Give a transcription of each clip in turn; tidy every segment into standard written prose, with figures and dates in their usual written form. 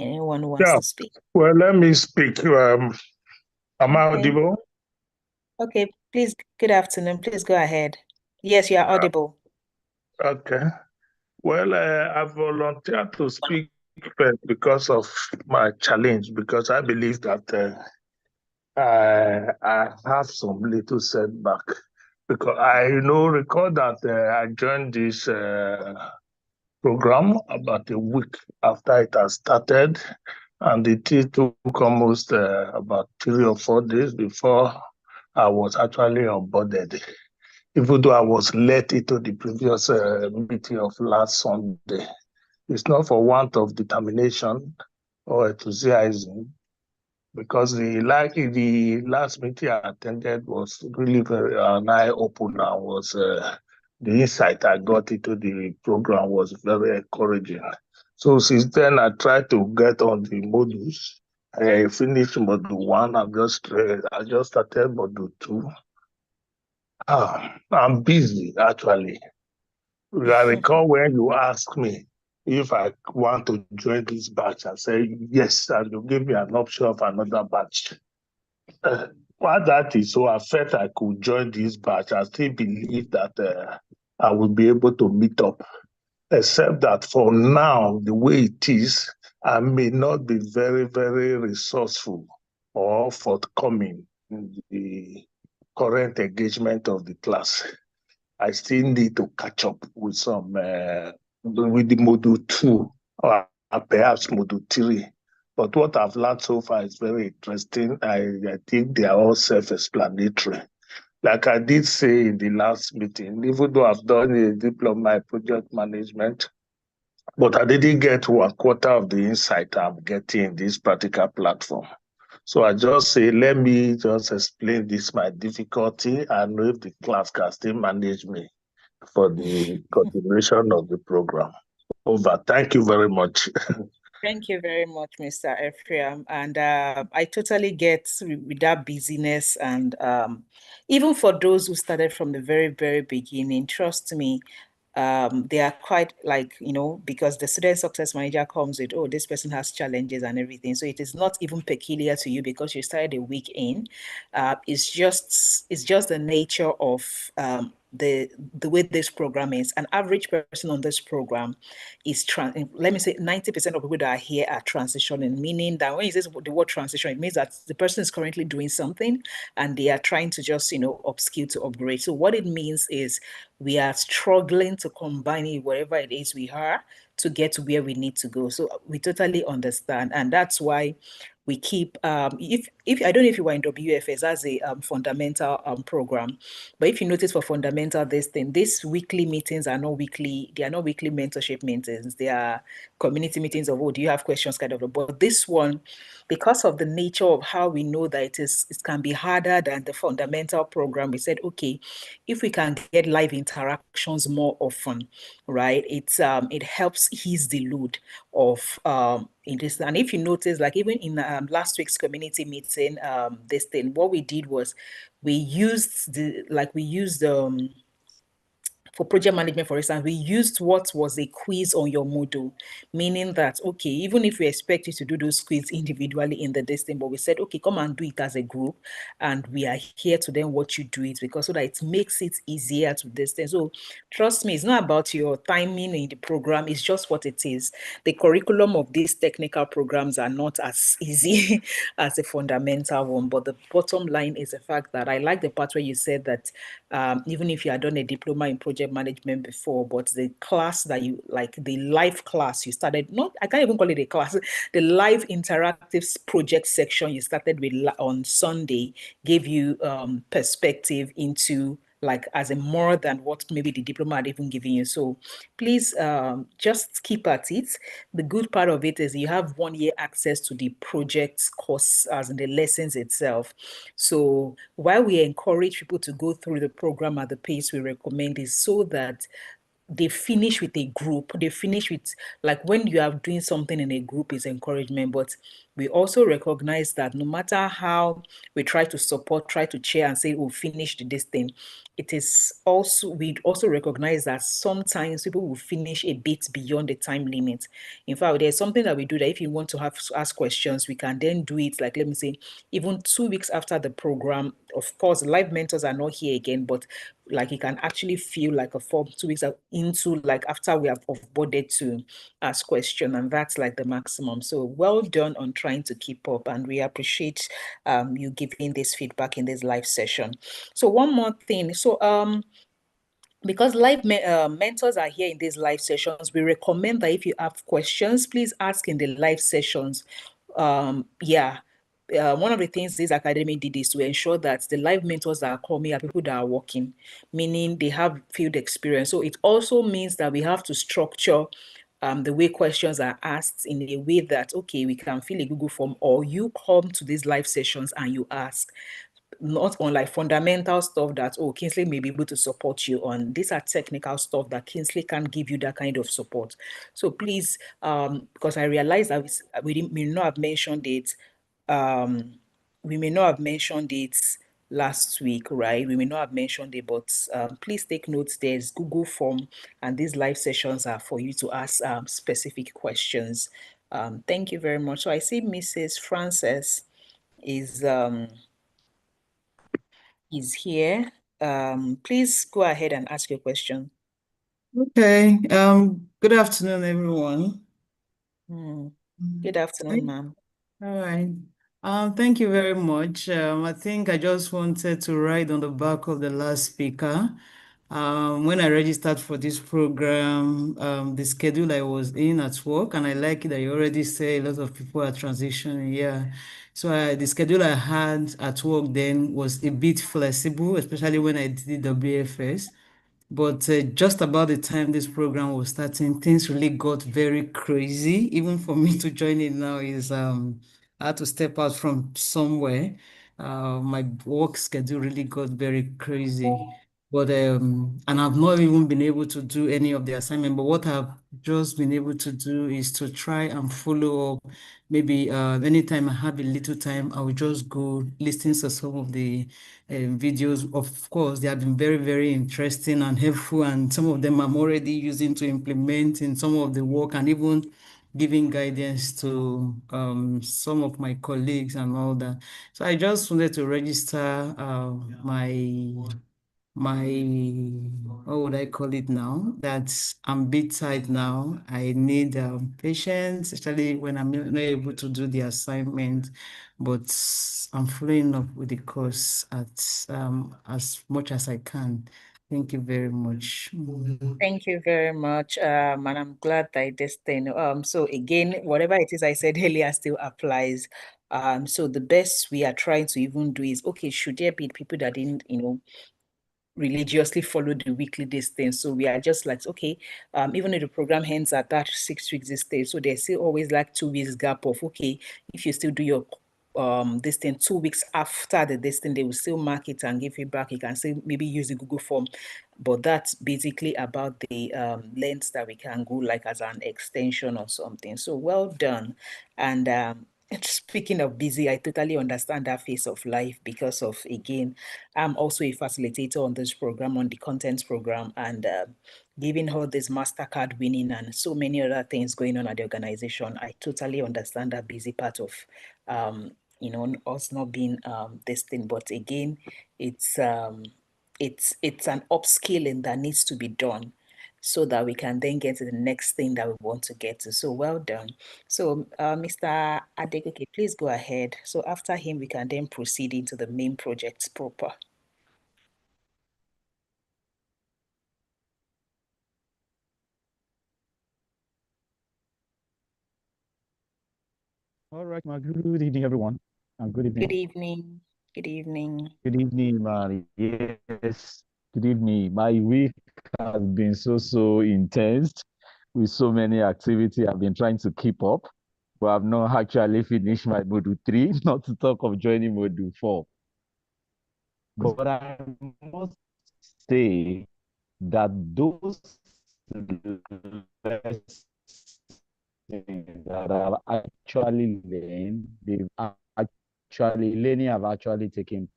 Anyone who wants Yeah, to speak? well, let me speak. Am I Okay. audible? Okay, please, good afternoon. Please go ahead. Yes, you are audible. Okay. Well, I volunteered to speak first because of my challenge, because I believe that I have some little setback. Because I recall that I joined this program about a week after it has started, and it took almost about 3 or 4 days before I was actually onboarded, even though I was led into the previous meeting of last Sunday. It's not for want of determination or enthusiasm, because the last meeting I attended was really very an eye opener. Was The insight I got into the program was very encouraging. So since then, I tried to get on the modules. I finished module one. I just started module two. I'm busy actually. I recall when you asked me if I want to join this batch, I said yes, and you gave me an option of another batch. Uh, While that is so, I felt I could join this batch. I still believe that I will be able to meet up, except that for now, the way it is, I may not be very, very resourceful or forthcoming in the current engagement of the class. I still need to catch up with with the module two or perhaps module three. But what I've learned so far is very interesting. I think they are all self-explanatory. Like I did say in the last meeting, even though I've done a diploma in project management, but I didn't get 1/4 of the insight I'm getting in this practical platform. So I just say, let me just explain this my difficulty and know if the class can still manage me for the continuation of the program. Over. Thank you very much. Thank you very much, Mr. Ephraim. And I totally get with that busyness. And even for those who started from the very, very beginning, trust me, they are quite like, because the student success manager comes with, oh, this person has challenges and everything. So it is not even peculiar to you because you started a week in. It's just the nature of the way this program is. An average person on this program is let me say 90% of people that are here are transitioning, meaning that when you say the word transition, it means that the person is currently doing something and they are trying to just, upskill to upgrade. So what it means is we are struggling to combine it, wherever it is we are, to get to where we need to go. So we totally understand. And that's why we keep if I don't know if you were in WFS as a fundamental program, but if you notice for fundamental these weekly meetings are not weekly, they are not weekly mentorship meetings, they are community meetings of, oh, do you have questions kind of. But this one, because of the nature of how we know that it can be harder than the fundamental program, we said, okay, if we can get live interactions more often, right, it helps ease the load of in this. And if you notice, like even in last week's community meeting, what we did was we used for project management, for instance, we used what was a quiz on your module, meaning that, okay, even if we expect you to do those quiz individually in the distance, but we said, okay, come and do it as a group, and we are here to then watch you do it, because so that it makes it easier to distance. So trust me, it's not about your timing in the program, it's just what it is. The curriculum of these technical programs are not as easy as a fundamental one, but the bottom line is the fact that I like the part where you said that even if you had done a diploma in project management before, but the class that you like, the live class you started, not, I can't even call it a class, the live interactive project section you started with on Sunday gave you perspective into, like, as a more than what maybe the diploma had even given you. So please just keep at it. The good part of it is you have 1 year access to the project course as in the lessons itself. So while we encourage people to go through the program at the pace we recommend, is so that they finish with a group. They finish with, like, when you are doing something in a group is encouragement, but we also recognize that no matter how we try to support, try to cheer and say, oh, finished this thing, it is also, we also recognize that sometimes people will finish a bit beyond the time limit. In fact, there's something that we do that if you want to have ask questions, we can then do it, like, let me say, even 2 weeks after the program. Of course, live mentors are not here again, but like, you can actually feel like a form 2 weeks into, like, after we have offboarded to ask question, and that's like the maximum. So well done on trying to keep up, and we appreciate you giving this feedback in this live session. So one more thing. So because mentors are here in these live sessions, we recommend that if you have questions, please ask in the live sessions. Yeah. One of the things this academy did is to ensure that the live mentors that are coming are people that are working, meaning they have field experience. So it also means that we have to structure the way questions are asked in a way that, okay, we can fill a Google form, or you come to these live sessions and you ask, not on like fundamental stuff that, oh, Kingsley may be able to support you on. These are technical stuff that Kingsley can give you that kind of support. So please, because I realize that we may not have mentioned it, um, we may not have mentioned it last week, right? We may not have mentioned it, but please take notes. There's Google form, and these live sessions are for you to ask specific questions. Thank you very much. So I see Mrs. Frances is here. Please go ahead and ask your question. Okay. Good afternoon, everyone. Good afternoon, ma'am. All right. Thank you very much. I think I just wanted to ride on the back of the last speaker. When I registered for this program, the schedule I was in at work, and I like it that you already say a lot of people are transitioning. Yeah. So the schedule I had at work then was a bit flexible, especially when I did the WFS. But just about the time this program was starting, things really got very crazy. Even for me to join it now is I had to step out from somewhere. My work schedule really got very crazy. But and I've not even been able to do any of the assignment. But what I've just been able to do is to try and follow up. Maybe anytime I have a little time, I will just go listen to some of the videos. Of course, they have been very, very interesting and helpful, and some of them I'm already using to implement in some of the work, and even giving guidance to some of my colleagues and all that. So I just wanted to register my what would I call it now? That I'm bit tight now. I need patience, especially when I'm not able to do the assignment, but I'm following up with the course at as much as I can. Thank you very much. Thank you very much, and I'm glad that this thing. So again, whatever it is I said earlier still applies. So the best we are trying to even do is, okay, should there be people that didn't, religiously follow the weekly distance? So we are just like, okay, even if the program ends at that 6 weeks this day, so there's still always like 2 weeks gap of, okay, if you still do your this thing 2 weeks after the this thing, they will still mark it and give feedback. You can still maybe use the Google form, but that's basically about the length that we can go like as an extension or something. So well done. And speaking of busy, I totally understand that phase of life, because of, again, I'm also a facilitator on this program, on the content program, and giving her this MasterCard winning and so many other things going on at the organization. I totally understand that busy part of, us not being this thing. But again, it's it's an upskilling that needs to be done so that we can then get to the next thing that we want to get to. So well done. So Mr. Adegoke, please go ahead. So after him, we can then proceed into the main projects proper. All right, ma. Good evening, everyone. And good Good evening. evening. Good evening. Good evening, man. Yes. Good evening. My week has been so intense with so many activities. I've been trying to keep up, but I've not actually finished my module 3, not to talk of joining module 4. But I must say that those lessons that I've actually learned, they've actually learning have actually taken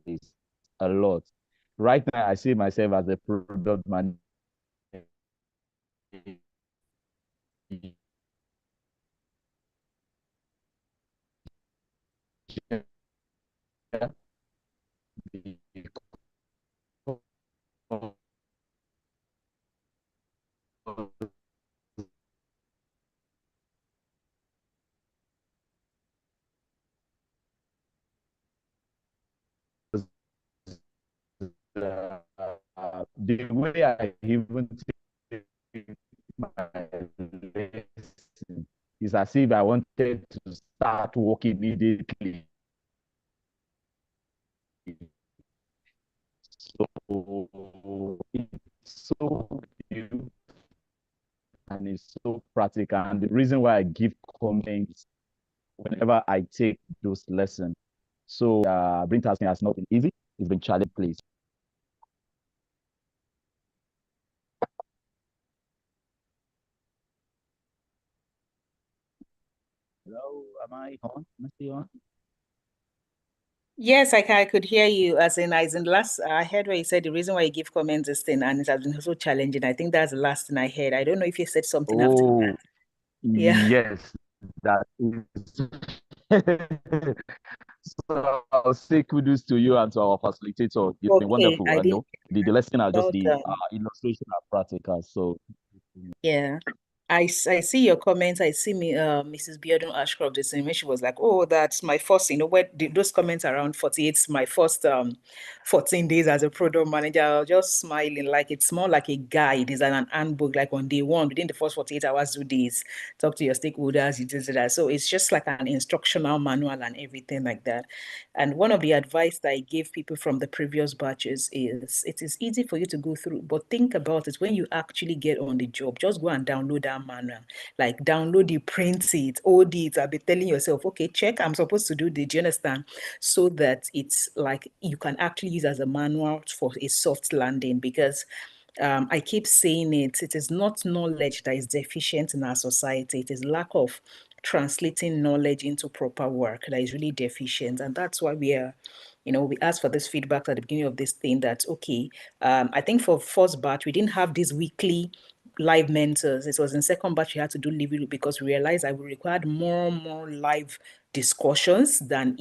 place a lot. Right now, I see myself as a product manager. The way I even take my lesson is as if I wanted to start working immediately. So it's so beautiful and it's so practical. And the reason why I give comments whenever I take those lessons. So brain tasking has not been easy. It's been challenging, please. Hello, am I on? Am I still on? Yes, I could hear you. As in last, I heard where you said the reason why you give comments this thing, and it has been so challenging. I think that's the last thing I heard. I don't know if you said something after Oh, that. Yeah. yes, that is. So I'll say kudos to you and to our facilitator. It's been Okay, wonderful. I I didn't. know the lesson are just Well the done. illustration and practical. So Yeah. I see your comments. I see me, Mrs. Biodun Ashcroft, the same when she was like, "Oh, that's my first." Those comments around 48, my first 14 days as a product manager. I was just smiling, like it's more like a guide. It's an handbook. Like on day one, within the first 48 hours, do this. Talk to your stakeholders. You do that. So it's just like an instructional manual and everything like that. And one of the advice that I gave people from the previous batches is it is easy for you to go through, but think about it when you actually get on the job. Just go and download that manual. Like download it, print it, hold it. I'll be telling yourself, okay, check, I'm supposed to do this. Do you understand? So that it's like you can actually use as a manual for a soft landing because I keep saying it, it is not knowledge that is deficient in our society. It is lack of translating knowledge into proper work that is really deficient. And that's why we asked for this feedback at the beginning of this thing that, okay, I think for first batch, we didn't have this weekly live mentors. It was in second batch we had to do live because we realized that we required more and more live discussions than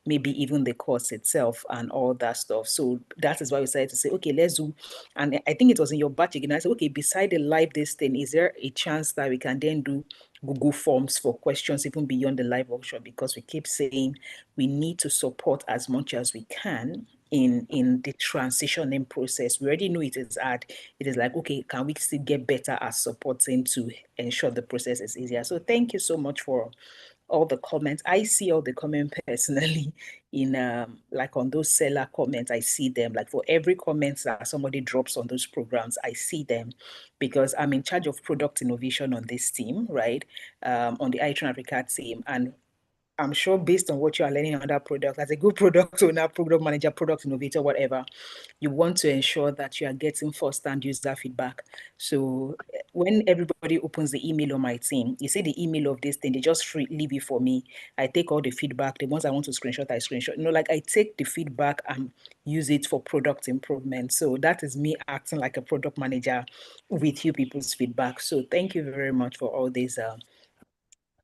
maybe even the course itself and all that stuff. So that is why we decided to say, okay, let's do. And I think it was in your batch again. I said, okay, beside the live this thing, is there a chance that we can then do Google Forms for questions even beyond the live workshop? Because we keep saying we need to support as much as we can in the transitioning process. We already know it is hard. It is like, okay, can we still get better at supporting to ensure the process is easier? So thank you so much for all the comments. I see all the comments personally in like on those seller comments. I see them like for every comment that somebody drops on those programs, I see them because I'm in charge of product innovation on this team, right? On the iTrend Africa team. And I'm sure based on what you are learning on that product, as a good product owner, product manager, product innovator, whatever, you want to ensure that you are getting first-hand user feedback. So when everybody opens the email on my team, you see the email of this thing, they just leave it for me. I take all the feedback. The ones I want to screenshot, I screenshot. Like I take the feedback and use it for product improvement. So that is me acting like a product manager with you people's feedback. So thank you very much for all these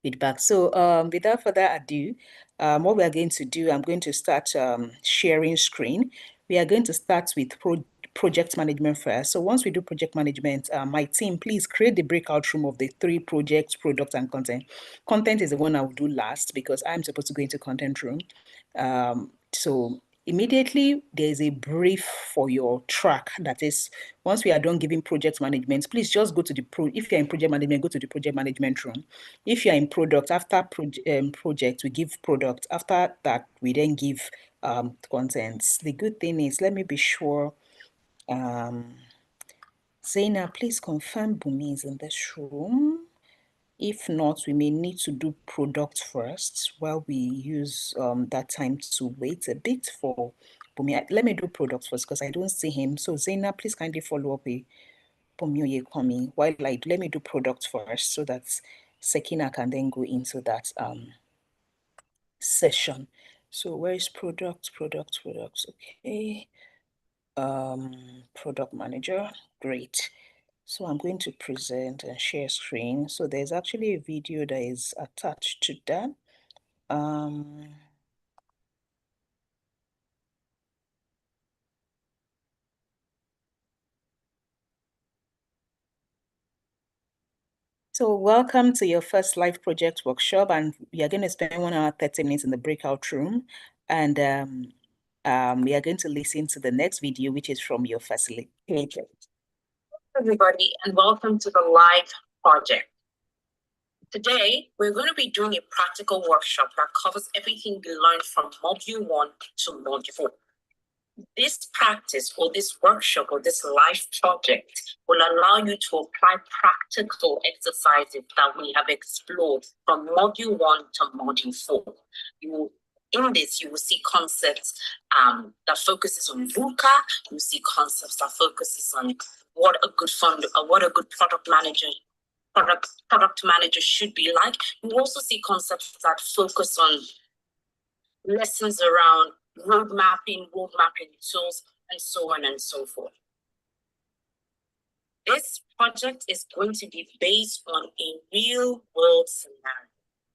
feedback. So without further ado, what we are going to do, I'm going to start sharing screen. We are going to start with project management first. So once we do project management, my team, please create the breakout room of the 3 projects, product and content. Content is the one I will do last because I'm supposed to go into content room. So immediately there's a brief for your track. That is, once we are done giving project management, please just go to if you're in project management, go to the project management room. If you're in product, after project, we give product. After that, we then give contents. The good thing is, let me be sure. Zaina, please confirm Bumi is in this room. If not, we may need to do product first while we use that time to wait a bit for Bumi. Let me do products first because I don't see him. So Zaina, please kindly follow up with Bumi Oyekomi while let me do products first so that Sekina can then go into that session. So where is products? Okay. Product manager, great. So I'm going to present and share screen. So there's actually a video that is attached to that. So welcome to your first live project workshop, and we are going to spend 1 hour, 30 minutes in the breakout room. And we are going to listen to the next video, which is from your facilitator. Everybody, and welcome to the live project. Today, we're going to be doing a practical workshop that covers everything we learned from Module 1 to Module 4. This practice or this workshop or this live project will allow you to apply practical exercises that we have explored from Module 1 to Module 4. In this, you will see concepts that focuses on VUCA. You will see concepts that focuses on what a good product manager should be like. You also see concepts that focus on lessons around road mapping tools, and so on and so forth. This project is going to be based on a real world scenario,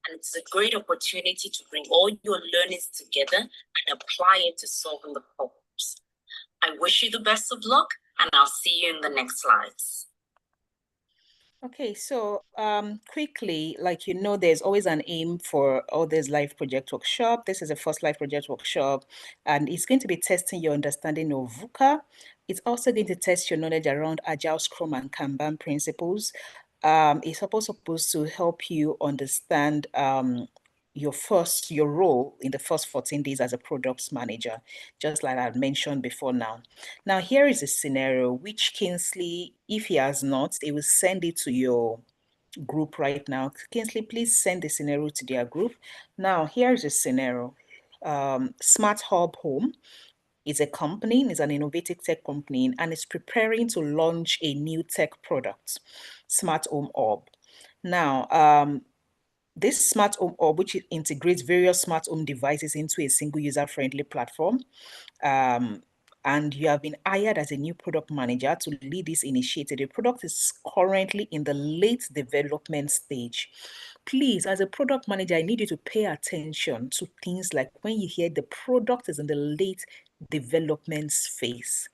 and it's a great opportunity to bring all your learnings together and apply it to solving the problems. I wish you the best of luck, and I'll see you in the next slides. Okay, so quickly, like there's always an aim for all this live project workshop. This is the first live project workshop, and it's going to be testing your understanding of VUCA. It's also going to test your knowledge around Agile, Scrum, and Kanban principles. It's supposed to help you understand your role in the first 14 days as a products manager, just like I mentioned before now. Now, here is a scenario which Kingsley, if he has not, he will send it to your group right now. Kingsley, please send the scenario to their group. Now, here's a scenario. Smart Hub Home is a company, it's an innovative tech company, and it's preparing to launch a new tech product, Smart Home Hub. Now, this smart home hub, which integrates various smart home devices into a single user-friendly platform, and you have been hired as a new product manager to lead this initiative. The product is currently in the late development stage. Please, as a product manager, I need you to pay attention to things like when you hear the product is in the late development phase.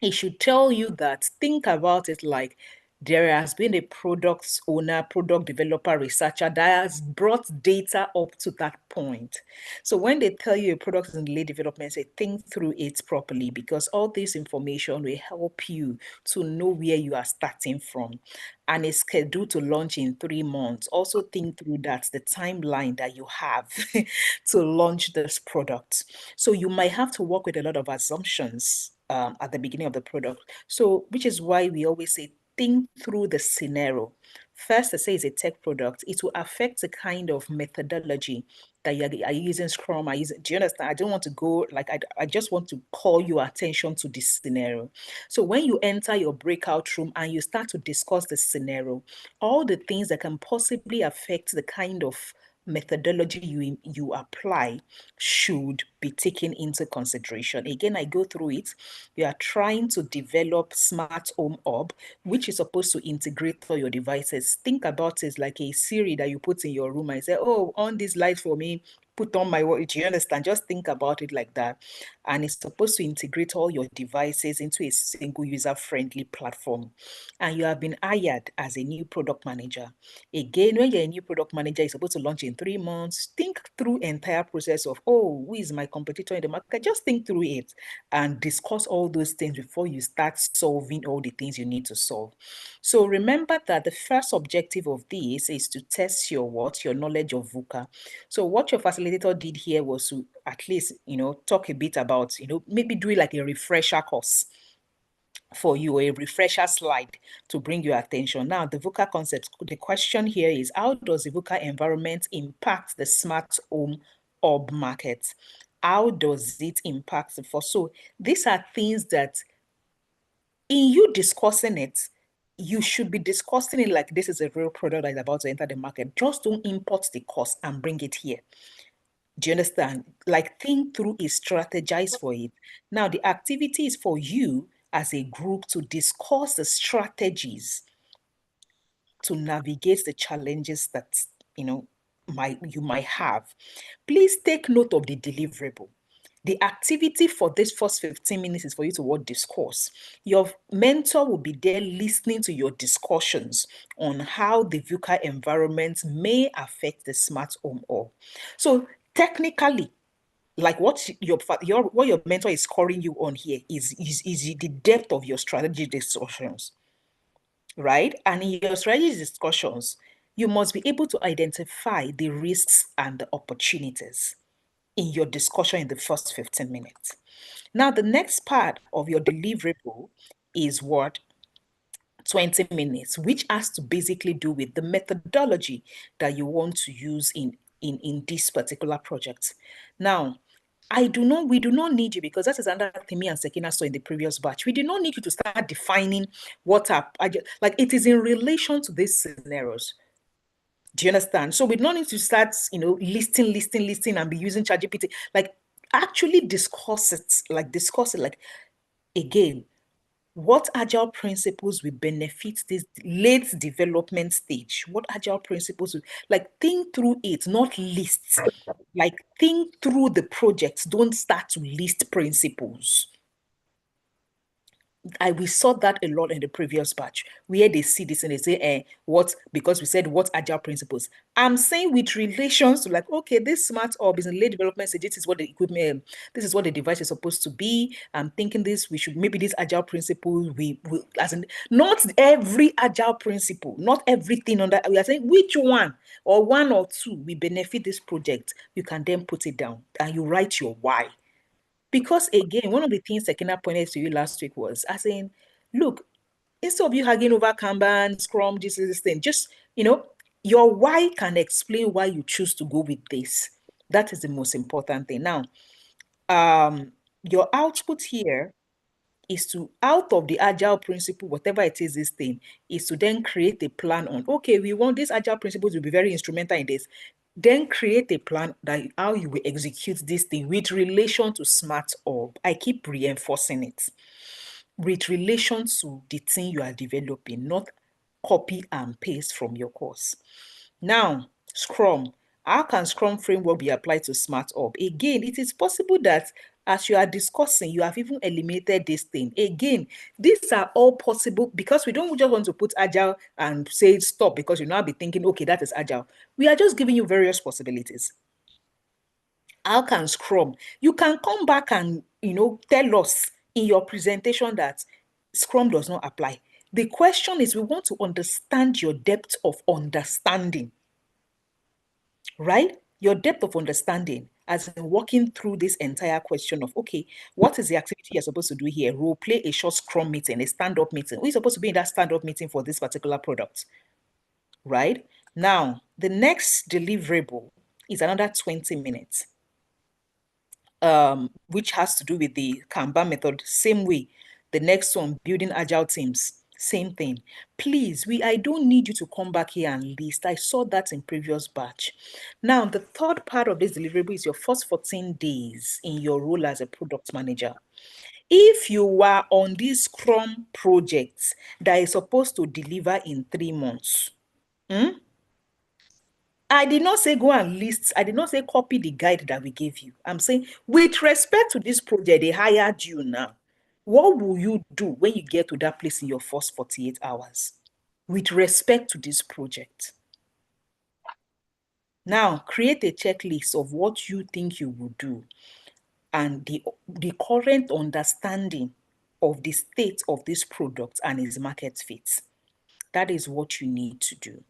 It should tell you that, think about it like there has been a product owner, product developer, researcher that has brought data up to that point. So when they tell you a product is in late development, say think through it properly, because all this information will help you to know where you are starting from. And it's scheduled to launch in 3 months. Also think through that, the timeline that you have to launch this product. So you might have to work with a lot of assumptions at the beginning of the product. So, which is why we always say, think through the scenario. First, I say it's a tech product. It will affect the kind of methodology that are you using Scrum? Do you understand? I don't want to go, I just want to call your attention to this scenario. So when you enter your breakout room and you start to discuss the scenario, all the things that can possibly affect the kind of methodology you apply should be taken into consideration. Again, I go through it. You are trying to develop Smart Home Hub, which is supposed to integrate all your devices. Think about it like a Siri that you put in your room and say, oh, on this light for me, put on my watch. You understand? Just think about it like that. And it's supposed to integrate all your devices into a single user-friendly platform. And you have been hired as a new product manager. Again, when you're a new product manager, you're supposed to launch in 3 months. Think through entire process of, oh, who is my competitor in the market? Just think through it and discuss all those things before you start solving all the things you need to solve. So remember that the first objective of this is to test your knowledge of VUCA. So what your facilitator did here was to at least, talk a bit about, maybe do like a refresher course for you, a refresher slide to bring your attention. Now, the VUCA concept, the question here is, how does the VUCA environment impact the smart home hub market? How does it impact the first? So these are things that in you discussing it, you should be discussing it like this is a real product that is about to enter the market. Just don't import the cost and bring it here. Do you understand? Like, think through it, strategize for it. Now, the activity is for you as a group to discuss the strategies to navigate the challenges that you might have. Please take note of the deliverable. The activity for this first 15 minutes is for you to what discourse. Your mentor will be there listening to your discussions on how the VUCA environment may affect the smart home org. So technically, like what your mentor is scoring you on here is the depth of your strategy discussions, right? And in your strategy discussions, you must be able to identify the risks and the opportunities in your discussion in the first 15 minutes. Now, the next part of your deliverable is what? 20 minutes, which has to basically do with the methodology that you want to use in this particular project. Now, we do not need you, because that is another thing me and Sekina saw in the previous batch. We do not need you to start defining what are, like, it is in relation to these scenarios. Do you understand? So we don't need to start, listing and be using ChatGPT. Like, actually discuss it. Like, again, what agile principles will benefit this late development stage? What agile principles will, like, think through it, not lists. Like, think through the projects. Don't start to list principles. We saw that a lot in the previous batch, where they see this and they say, because we said what agile principles. I'm saying with relations to, like, okay, this smart orb is in late development stage. This is what the equipment, this is what the device is supposed to be. I'm thinking maybe this agile principle, not every agile principle, not everything on that. We are saying which one or one or two will benefit this project. You can then put it down and you write your why. Because again, one of the things Sekina pointed to you last week was, as in, look, instead of you hugging over Kanban, Scrum, this thing, just, your why can explain why you choose to go with this. That is the most important thing. Now, your output here is to, out of the agile principle, whatever it is, this thing, is to then create a plan on, okay, we want these agile principles to be very instrumental in this. Then create a plan that how you will execute this thing with relation to smart org. I keep reinforcing it. With relation to the thing you are developing, not copy and paste from your course. Now, Scrum. How can Scrum framework be applied to smart org? Again, it is possible that as you are discussing, you have even eliminated this thing. Again, these are all possible because we don't just want to put agile and say stop because you now be thinking, okay, that is agile. We are just giving you various possibilities. How can Scrum? You can come back and, tell us in your presentation that Scrum does not apply. The question is, we want to understand your depth of understanding, right? Your depth of understanding as in walking through this entire question of, okay, what is the activity you're supposed to do here? Role play a short Scrum meeting, a stand-up meeting. Who is supposed to be in that stand-up meeting for this particular product, right? Now, the next deliverable is another 20 minutes, which has to do with the Kanban method. Same way. The next one, building agile teams. Same thing. Please, I don't need you to come back here and list. I saw that in previous batch. Now, the third part of this deliverable is your first 14 days in your role as a product manager. If you were on this Scrum project that is supposed to deliver in 3 months, I did not say go and list. I did not say copy the guide that we gave you. I'm saying with respect to this project, they hired you now. What will you do when you get to that place in your first 48 hours? With respect to this project. Now, create a checklist of what you think you will do and the current understanding of the state of this product and its market fit. That is what you need to do.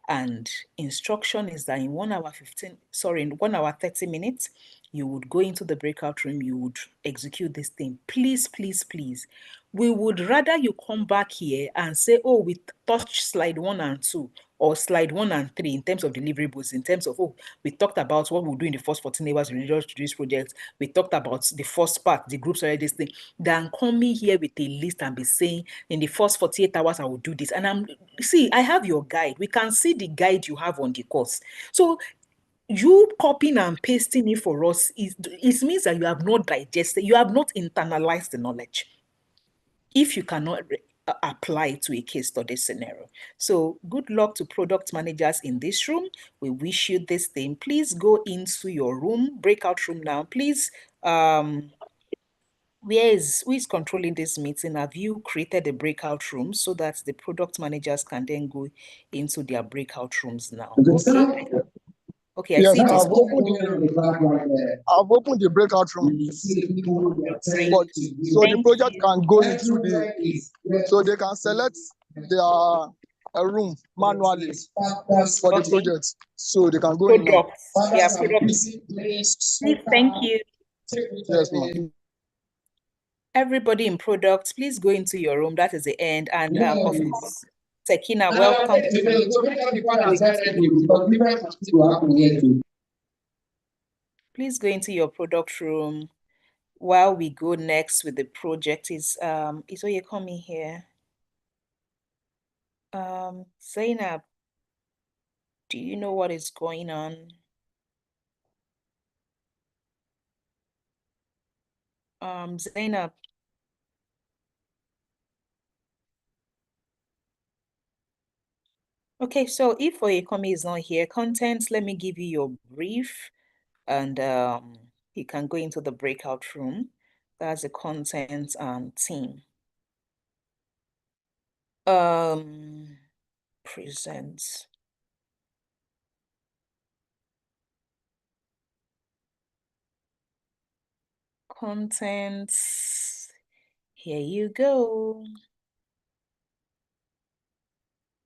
And instruction is that in 1 hour 30 minutes, you would go into the breakout room, you would execute this thing. Please, please, please, We would rather you come back here and say, oh, we touched slide 1 and 2 or slide 1 and 3 in terms of deliverables, in terms of, oh, we talked about what we'll do in the first 14 hours related to this project. We talked about the first part, the groups already this thing. Than coming here with a list and be saying, in the first 48 hours, I will do this. And I have your guide. We can see the guide you have on the course. So you copying and pasting it for us, it means that you have not digested, you have not internalized the knowledge if you cannot apply it to a case study scenario. So good luck to product managers in this room. We wish you this thing. Please go into your room, breakout room now. Please, who is controlling this meeting? Have you created a breakout room so that the product managers can then go into their breakout rooms now? Okay, I see it is. I've opened the breakout room, but so the project can go into so they can select their room manually for the project, so they can go in now. Yeah, products. Please, thank you. Yes, ma'am. Everybody in products, please go into your room. That is the end. And of course, Sekina, welcome. Please go into your product room while we go next with the project. Is Oyekomi here? Zainab, do you know what is going on? Zainab. Okay, so if Oyekomi is not here, contents, let me give you your brief, and you can go into the breakout room. That's the content team. Present. Contents. Here you go.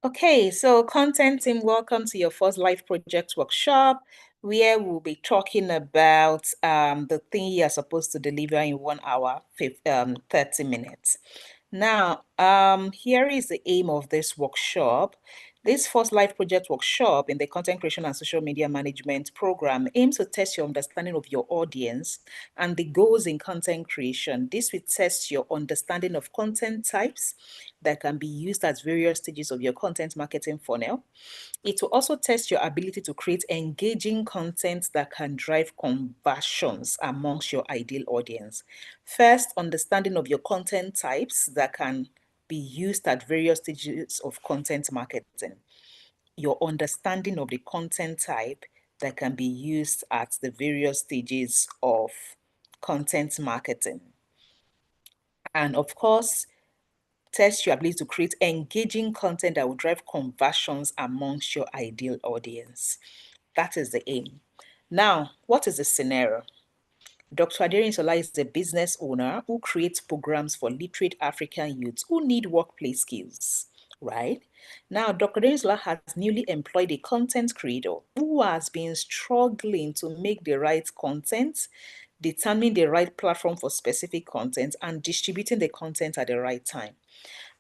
Okay, so content team, welcome to your first live project workshop, where we'll be talking about the thing you're supposed to deliver in 1 hour, 30 minutes. Now, here is the aim of this workshop. This first live project workshop in the content creation and social media management program aims to test your understanding of your audience and the goals in content creation. This will test your understanding of content types that can be used at various stages of your content marketing funnel. It will also test your ability to create engaging content that can drive conversions amongst your ideal audience. First, understanding of your content types that can be used at various stages of content marketing. Your understanding of the content type that can be used at the various stages of content marketing. And of course, test your ability to create engaging content that will drive conversions amongst your ideal audience. That is the aim. Now, what is the scenario? Dr. Aderinsola is a business owner who creates programs for literate African youths who need workplace skills, right? Now, Dr. Aderinsola has newly employed a content creator who has been struggling to make the right content, determining the right platform for specific content, and distributing the content at the right time.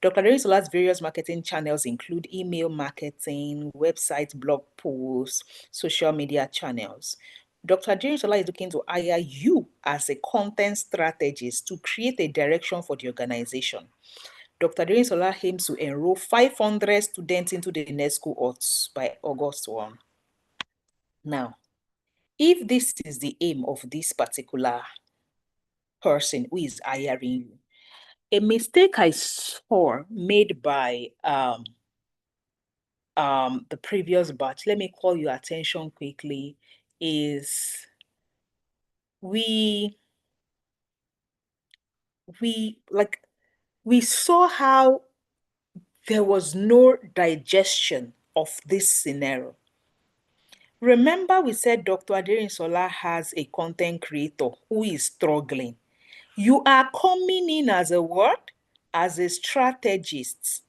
Dr. Aderensola's various marketing channels include email marketing, website, blog posts, social media channels. Dr. Aderensola is looking to hire you as a content strategist to create a direction for the organization. Dr. Aderensola aims to enroll 500 students into the next cohorts by August 1. Now, if this is the aim of this particular person who is hiring you, a mistake I saw made by the previous batch, let me call your attention quickly, is we saw how there was no digestion of this scenario. Remember, we said Dr. Aderinsola has a content creator who is struggling. You are coming in as a what? As a strategist.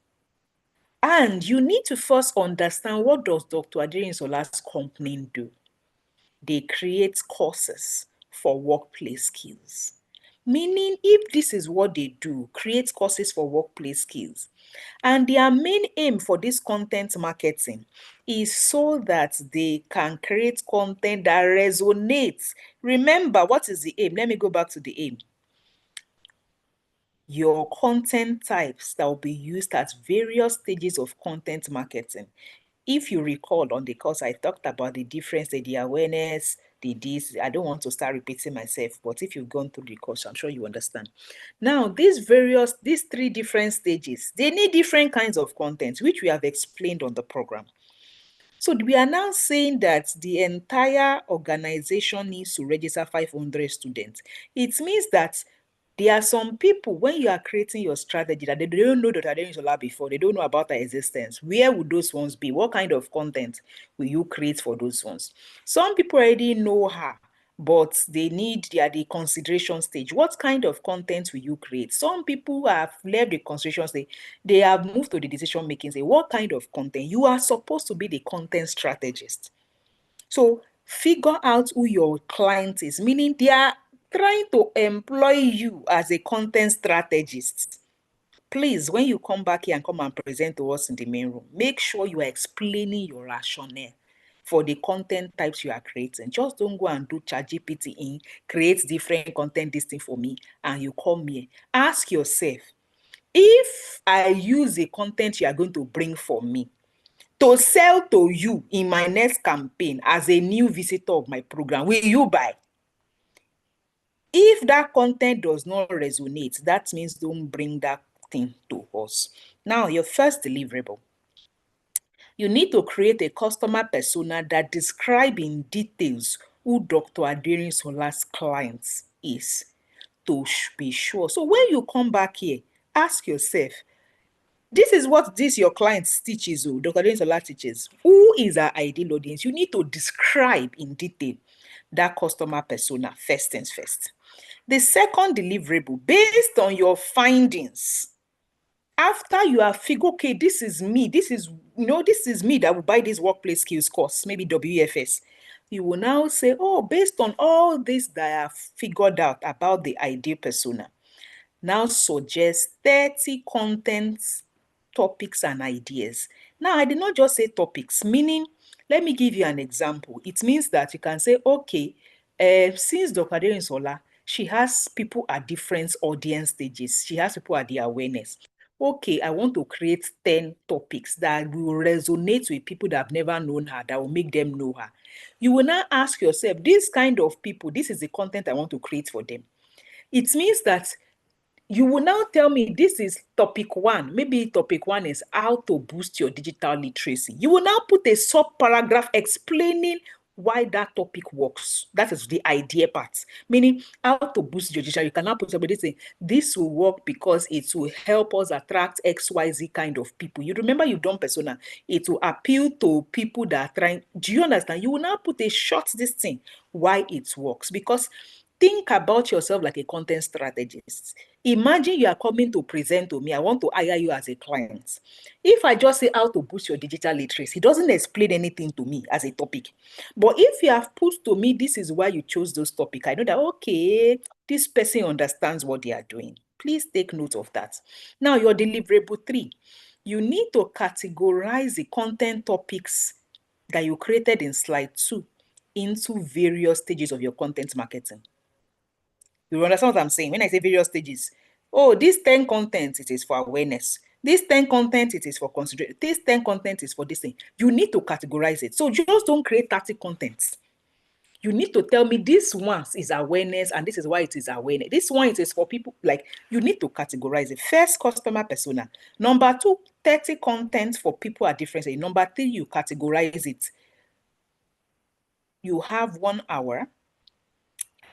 And you need to first understand, what does Dr. Aderinsola's company do? They create courses for workplace skills. meaning if this is what they do, create courses for workplace skills. And their main aim for this content marketing is so that they can create content that resonates. Remember, what is the aim? Let me go back to the aim. Your content types that will be used at various stages of content marketing. If you recall on the course, I talked about the difference, the awareness, the this. I don't want to start repeating myself, but if you've gone through the course, I'm sure you understand. Now, these three different stages, they need different kinds of content, which we have explained on the program. So we are now saying that the entire organization needs to register 500 students. It means that there are some people, when you are creating your strategy, that they don't know Dr. Adenisola before, they don't know about her existence. Where would those ones be? What kind of content will you create for those ones? Some people already know her, but they are the consideration stage. What kind of content will you create? Some people have left the consideration stage. They have moved to the decision making stage. What kind of content? You are supposed to be the content strategist. So figure out who your client is, meaning they are trying to employ you as a content strategist. Please, when you come back here and come and present to us in the main room, make sure you are explaining your rationale for the content types you are creating. Just don't go and do ChatGPT in, create different content this thing for me, and you come here. Ask yourself, if I use the content you are going to bring for me to sell to you in my next campaign as a new visitor of my program, will you buy? If that content does not resonate, that means don't bring that thing to us. Now, your first deliverable. You need to create a customer persona that describes in details who Dr. Aderisola's client is, to be sure. So when you come back here, ask yourself, this is what your client teaches, Dr. Adenisola teaches. Who is our ideal audience? You need to describe in detail that customer persona, first things first. The second deliverable, based on your findings, after you have figured, okay, this is me that will buy this workplace skills course, maybe WFS. You will now say, oh, based on all this that I have figured out about the ideal persona, now suggest 30 contents, topics, and ideas. Now, I did not just say topics, meaning, let me give you an example. It means that you can say, okay, since Dr. Adenisola, she has people at different audience stages. She has people at the awareness. Okay, I want to create 10 topics that will resonate with people that have never known her, that will make them know her. You will now ask yourself, this kind of people, this is the content I want to create for them. It means that you will now tell me this is topic 1. Maybe topic 1 is how to boost your digital literacy. You will now put a sub-paragraph explaining why that topic works. That is the idea part. Meaning how to boost your digital. You can now put somebody saying, this will work because it will help us attract XYZ kind of people. You remember you've done persona. It will appeal to people that are trying. Do you understand? You will now put a short this thing, why it works. Because think about yourself like a content strategist. Imagine you are coming to present to me. I want to hire you as a client. If I just say how to boost your digital literacy, it doesn't explain anything to me as a topic. But if you have put to me, this is why you chose those topics, I know that, okay, this person understands what they are doing. Please take note of that. Now, your deliverable 3. You need to categorize the content topics that you created in slide 2 into various stages of your content marketing. You understand what I'm saying? When I say various stages, oh, this 10 content, it is for awareness. This 10 content, it is for consideration. This 10 content is for this thing. You need to categorize it. So just don't create 30 contents. You need to tell me this one is awareness and this is why it is awareness. This one it is for people, like, you need to categorize it. First, customer persona. Number 2, 30 content for people at different stages. Number 3, you categorize it. You have 1 hour,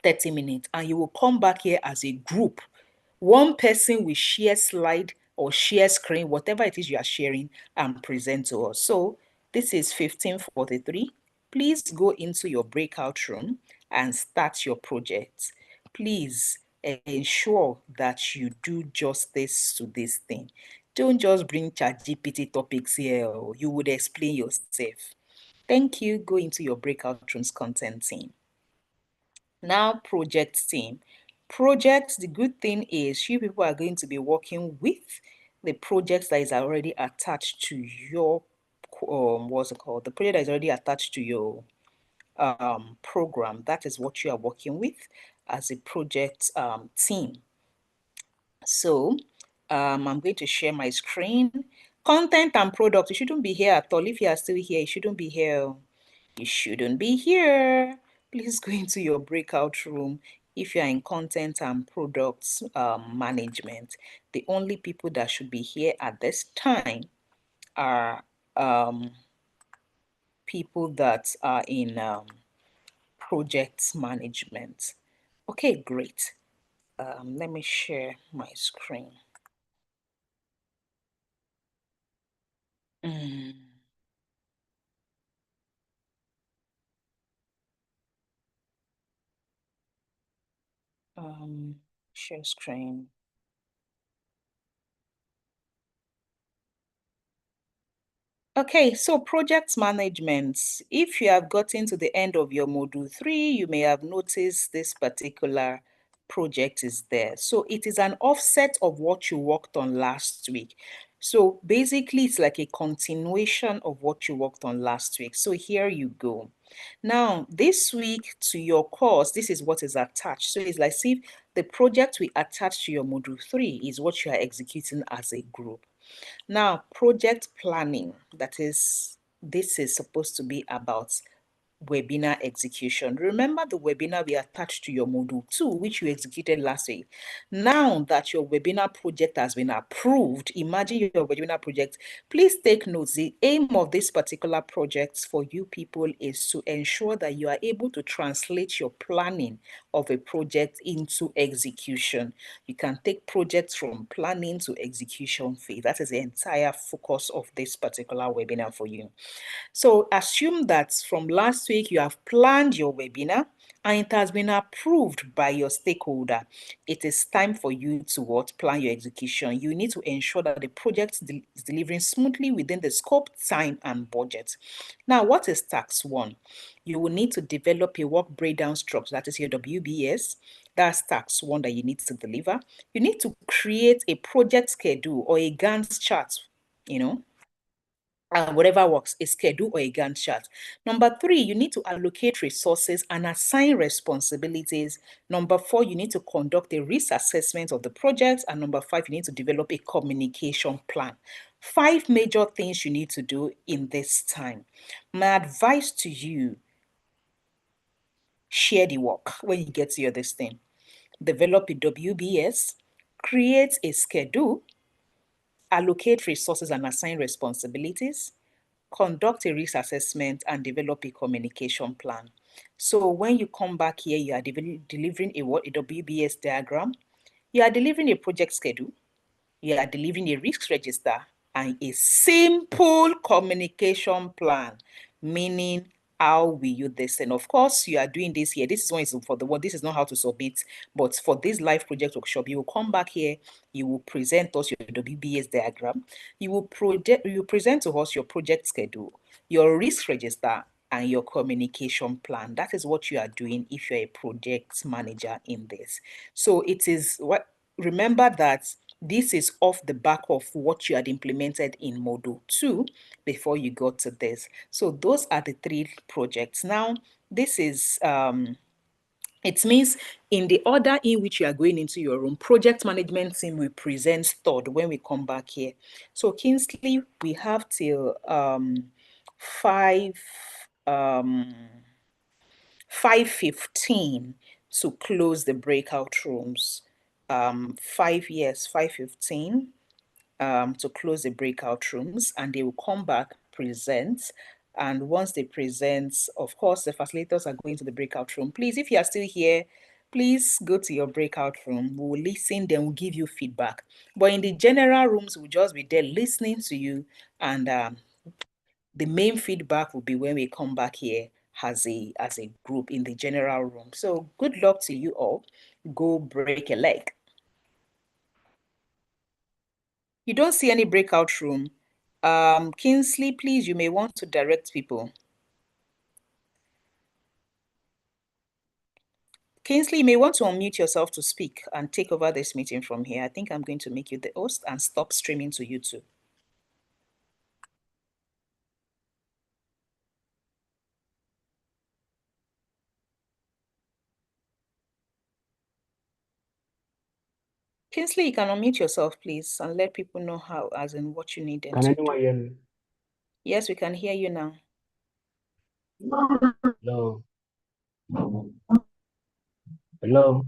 30 minutes, and you will come back here as a group. One person will share slide or share screen, whatever it is you are sharing, and present to us. So this is 1543. Please go into your breakout room and start your project. Please ensure that you do justice to this thing. Don't just bring ChatGPT topics here. You would explain yourself. Thank you. Go into your breakout rooms content team. Now, project team. Projects, the good thing is you people are going to be working with the projects that is already attached to your, what's it called? The project that is already attached to your program. That is what you are working with as a project team. So I'm going to share my screen. Content and product, you shouldn't be here at all. If you are still here, you shouldn't be here. You shouldn't be here. Please go into your breakout room. If you are in content and products management, the only people that should be here at this time are people that are in project management. Okay, great. Let me share my screen. Share screen. Okay, so project management. If you have gotten to the end of your module 3, you may have noticed this particular project is there. So it is an offset of what you worked on last week. So basically, it's like a continuation of what you worked on last week. So here you go. Now, this week to your course, this is what is attached. So it's like, see, the project we attach to your module 3 is what you are executing as a group. Now, project planning, this is supposed to be about webinar execution. Remember the webinar we attached to your module 2, which you executed last week. Now that your webinar project has been approved, imagine your webinar project. Please take notes. The aim of this particular project for you people is to ensure that you are able to translate your planning of a project into execution. You can take projects from planning to execution phase. That is the entire focus of this particular webinar for you. So assume that from last week you have planned your webinar and it has been approved by your stakeholder. It is time for you to plan your execution. You need to ensure that the project is delivering smoothly within the scope, time, and budget. Now, what is task 1? You will need to develop a work breakdown structure, that is your WBS. That's task 1 that you need to deliver. You need to create a project schedule or a Gantt chart, whatever works, a schedule or a Gantt chart. Number 3, you need to allocate resources and assign responsibilities. Number 4, you need to conduct a risk assessment of the project. And number 5, you need to develop a communication plan. 5 major things you need to do in this time. My advice to you, share the work when you get to your this thing. Develop a WBS, create a schedule, allocate resources and assign responsibilities, conduct a risk assessment, and develop a communication plan. So when you come back here, you are delivering a WBS diagram, you are delivering a project schedule, you are delivering a risk register, and a simple communication plan, meaning how will you this? And of course, you are doing this here. This is one is for the one. This is not how to submit, but for this live project workshop, you will come back here. You will present us your WBS diagram. You will present to us your project schedule, your risk register, and your communication plan. That is what you are doing if you're a project manager in this. So it is what. Remember that this is off the back of what you had implemented in module 2 before you got to this. So those are the 3 projects. Now, this is, it means in the order in which you are going into your room, project management team will present third when we come back here. So Kingsley, we have till 5:15 to close the breakout rooms. 5:15 to close the breakout rooms, and they will come back, present. And once they present, of course, the facilitators are going to the breakout room. Please, if you are still here, please go to your breakout room. We'll listen, then we'll give you feedback. But in the general rooms, we'll just be there listening to you. And the main feedback will be when we come back here as a group in the general room. So good luck to you all. Go break a leg. You don't see any breakout room. Kingsley, please, you may want to direct people. Kingsley, you may want to unmute yourself to speak and take over this meeting from here. I think I'm going to make you the host and stop streaming to YouTube. Kingsley, you can unmute yourself, please, and let people know how, as in what you need them Can to anyone do. hear me? Yes, we can hear you now. Hello. Hello.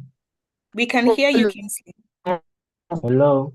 We can hear you, Kingsley. Hello.